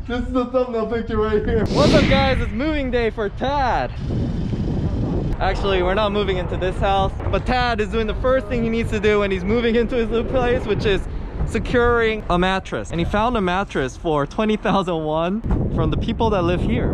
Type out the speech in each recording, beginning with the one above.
This is the thumbnail picture right here. What's up guys, it's moving day for Tad. Actually, we're not moving into this house, but Tad is doing the first thing he needs to do when he's moving into his new place, which is securing a mattress. And he found a mattress for 20,000 won from the people that live here,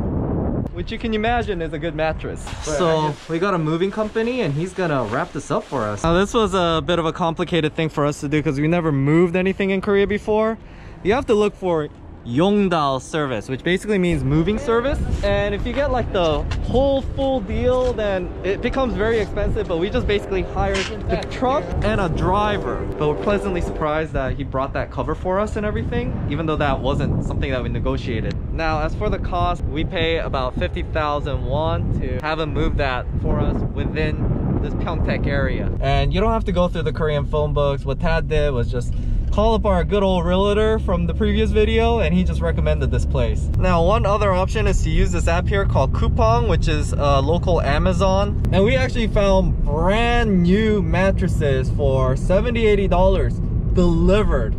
which you can imagine is a good mattress. So we got a moving company and he's gonna wrap this up for us. Now this was a bit of a complicated thing for us to do because we never moved anything in Korea before. You have to look for Yongdal service, which basically means moving service. And if you get like the whole full deal, then it becomes very expensive, but we just basically hired the truck and a driver. But we're pleasantly surprised that he brought that cover for us and everything, even though that wasn't something that we negotiated. Now, as for the cost, we pay about 50,000 won to have him move that for us within this Pyeongtaek area. And you don't have to go through the Korean phone books. What Tad did was just call up our good old realtor from the previous video and he just recommended this place. Now, one other option is to use this app here called Coupang, which is a local Amazon. And we actually found brand new mattresses for $70–$80 delivered.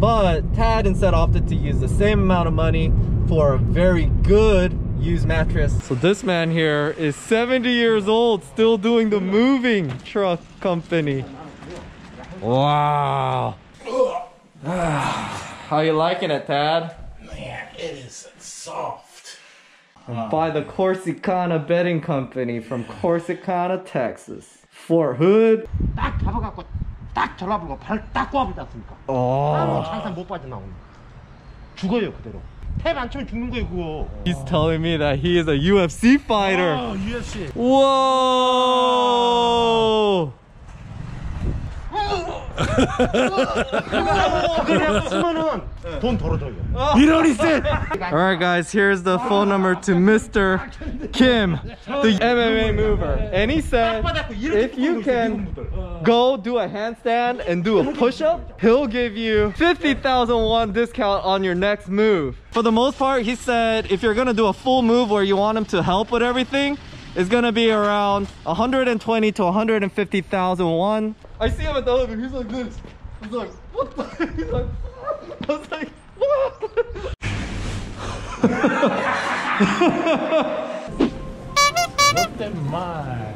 But Tad instead opted to use the same amount of money for a very good used mattress. So this man here is 70 years old, still doing the moving truck company. Wow. How you liking it, Tad? Man, it is soft. And by the Corsicana Bedding Company from Corsicana, Texas. Fort Hood. 딱 잡아갖고 딱 전화불고 발 딱 꼬아보지 않습니까? 항상 못 빠져나오는 거. 죽어요 그대로. 탭 안 치면 죽는 거예요 그거. He's telling me that he is a UFC fighter. UFC. Whoa! Alright guys, here's the phone number to Mr. Kim, the MMA mover. And he said if you can go do a handstand and do a push-up, he'll give you 50,000 won discount on your next move. For the most part, he said if you're gonna do a full move where you want him to help with everything, it's gonna be around 120 to 150,000 won. I see him at the elevator, he's like this. He's like, what the? He's like, I was like, what? What am I?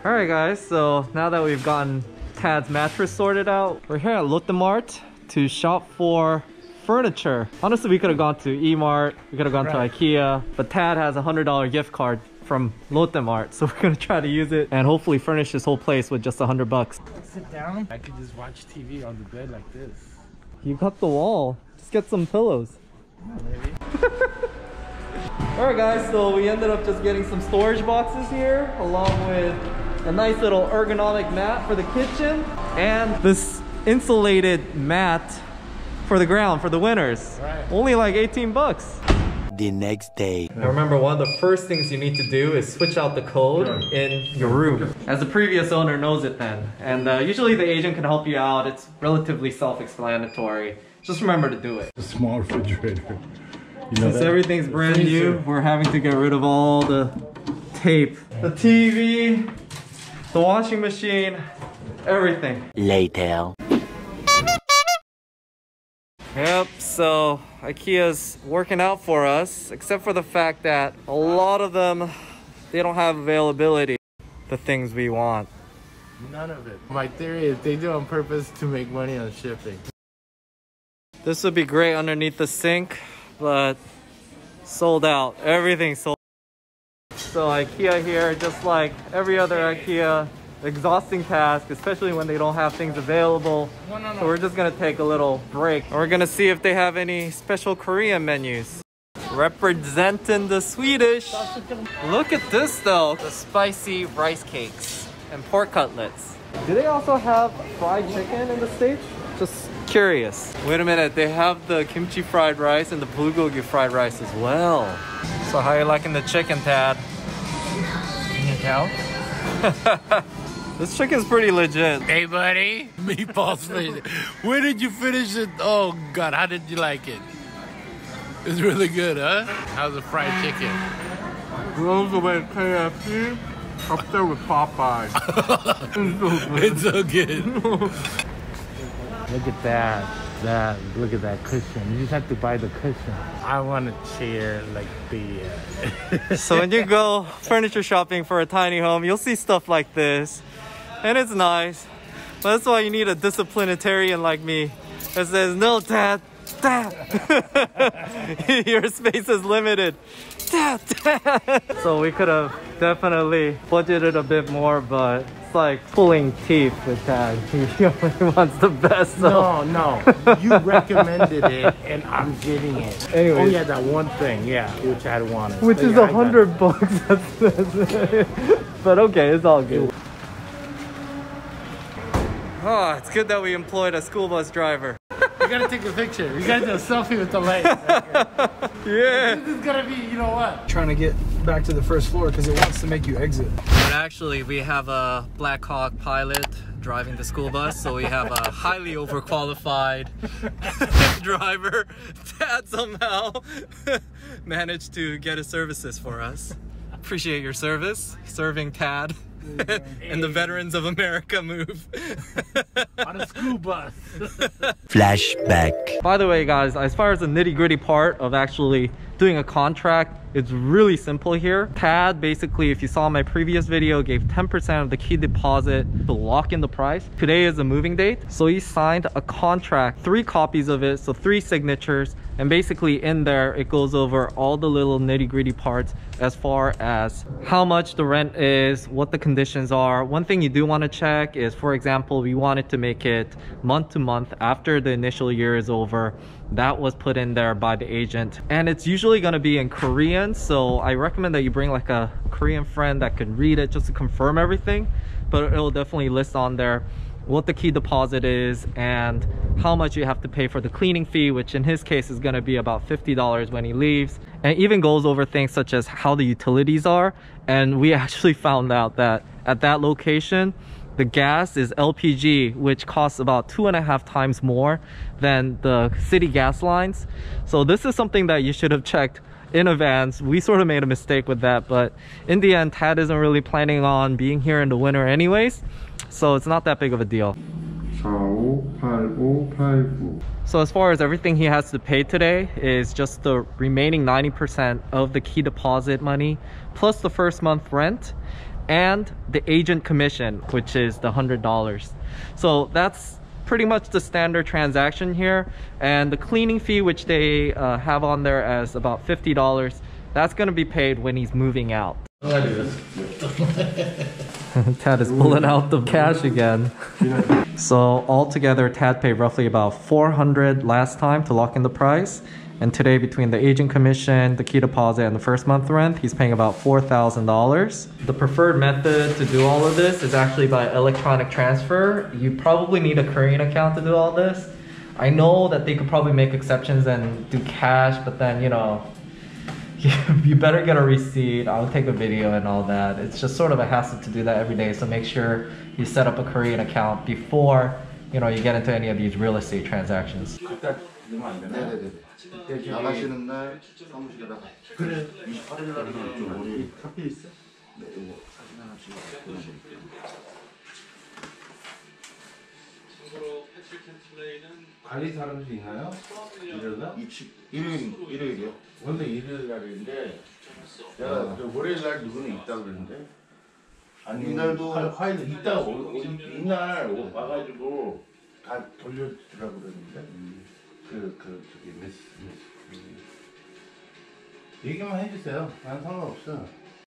Alright guys, so now that we've gotten Tad's mattress sorted out, we're here at Lotte Mart to shop for furniture. Honestly, we could have gone to E-Mart, we could have gone to IKEA, but Tad has a $100 gift card from Lotte Mart, so we're gonna try to use it and hopefully furnish this whole place with just $100. Sit down. I could just watch TV on the bed like this. You cut the wall. Just get some pillows. Maybe. Alright guys, so we ended up just getting some storage boxes here, along with a nice little ergonomic mat for the kitchen and this insulated mat for the ground for the winters. Right. Only like 18 bucks. The next day. Now remember, one of the first things you need to do is switch out the code in your room. As the previous owner knows it then. And usually the agent can help you out. It's relatively self-explanatory. Just remember to do it. A small refrigerator. You know Since everything's brand new, we're having to get rid of all the tape. The TV, the washing machine, everything. Later. Yep, so IKEA's working out for us, except for the fact that a lot of them, they don't have availability, the things we want. None of it. My theory is they do on purpose to make money on shipping. This would be great underneath the sink, but sold out. Everything sold out. So IKEA here, just like every other IKEA, exhausting task, especially when they don't have things available. So we're just gonna take a little break. We're gonna see if they have any special Korean menus. Representing the Swedish. Look at this though, the spicy rice cakes and pork cutlets. Do they also have fried chicken in the States? Just curious. Wait a minute, they have the kimchi fried rice and the bulgogi fried rice as well. So how you liking the chicken, Tad? Can you tell? This chicken's pretty legit. Hey buddy, meatballs fish. Where did you finish it? Oh God, how did you like it? It's really good, huh? How's the fried chicken? Blows away KFC, up there with Popeye. It's so good. Look at that. Look at that cushion. You just have to buy the cushion. I want a chair like the... So when you go furniture shopping for a tiny home, you'll see stuff like this. And it's nice. But that's why you need a disciplinarian like me that says, no, Dad, Dad. Your space is limited. Dad, Dad. So we could have definitely budgeted a bit more, but it's like pulling teeth with Dad. He only wants the best. So. No. You recommended it and I'm getting it. Anyways. Oh yeah, that one thing, yeah, which I wanted. Which So, is yeah, $100. But okay, it's all good. Oh, it's good that we employed a school bus driver. You gotta take a picture. You gotta do a selfie with the light. Yeah. This is gonna be, you know what? Trying to get back to the first floor because it wants to make you exit. But actually, we have a Black Hawk pilot driving the school bus, so we have a highly overqualified driver. Dad somehow managed to get his services for us. Appreciate your service, serving Tad. And the veterans of America move On a school bus. Flashback. By the way, guys, as far as the nitty-gritty part of actually doing a contract, it's really simple here. Tad, basically, if you saw my previous video, gave 10% of the key deposit to lock in the price. Today is the moving date, so he signed a contract, 3 copies of it, so 3 signatures, and basically in there it goes over all the little nitty-gritty parts as far as how much the rent is, what the conditions are. One thing you do want to check is, for example, we wanted to make it month to month after the initial year is over. That was put in there by the agent, and it's usually going to be in Korean, so I recommend that you bring like a Korean friend that could read it just to confirm everything. But it'll definitely list on there what the key deposit is and how much you have to pay for the cleaning fee, which in his case is going to be about $50 when he leaves, and even goes over things such as how the utilities are. And we actually found out that at that location the gas is LPG, which costs about 2.5 times more than the city gas lines. So this is something that you should have checked in advance. We sort of made a mistake with that, but in the end, Tad isn't really planning on being here in the winter anyways, so it's not that big of a deal. 4585. So as far as everything he has to pay today is just the remaining 90% of the key deposit money, plus the first month rent, and the agent commission, which is the $100. So that's pretty much the standard transaction here. And the cleaning fee, which they have on there as about $50, that's going to be paid when he's moving out. Tad is pulling out the cash again. So altogether, Tad paid roughly about $400 last time to lock in the price. And today, between the agent commission, the key deposit, and the first month rent, he's paying about $4,000. The preferred method to do all of this is actually by electronic transfer. You probably need a Korean account to do all this. I know that they could probably make exceptions and do cash, but then, you know, you better get a receipt. I'll take a video and all that. It's just sort of a hassle to do that every day. So make sure you set up a Korean account before, you know, you get into any of these real estate transactions. 나가시는 날 사무실에다가 그래 28일 날 우리 카페 있어? 네, 이거 사진 하나 찍어 보내드릴게요. 관리 사람들 있나요? 일요일날? 일요일이요? 원래 일요일 날인데 내가 월요일 날 누구는 있다고 그랬는데 아니 이날도 화요일 이따 이날 와가지고 다 돌려주라고 그랬는데 저기 메시 얘기만 해주세요. 난 상관없어.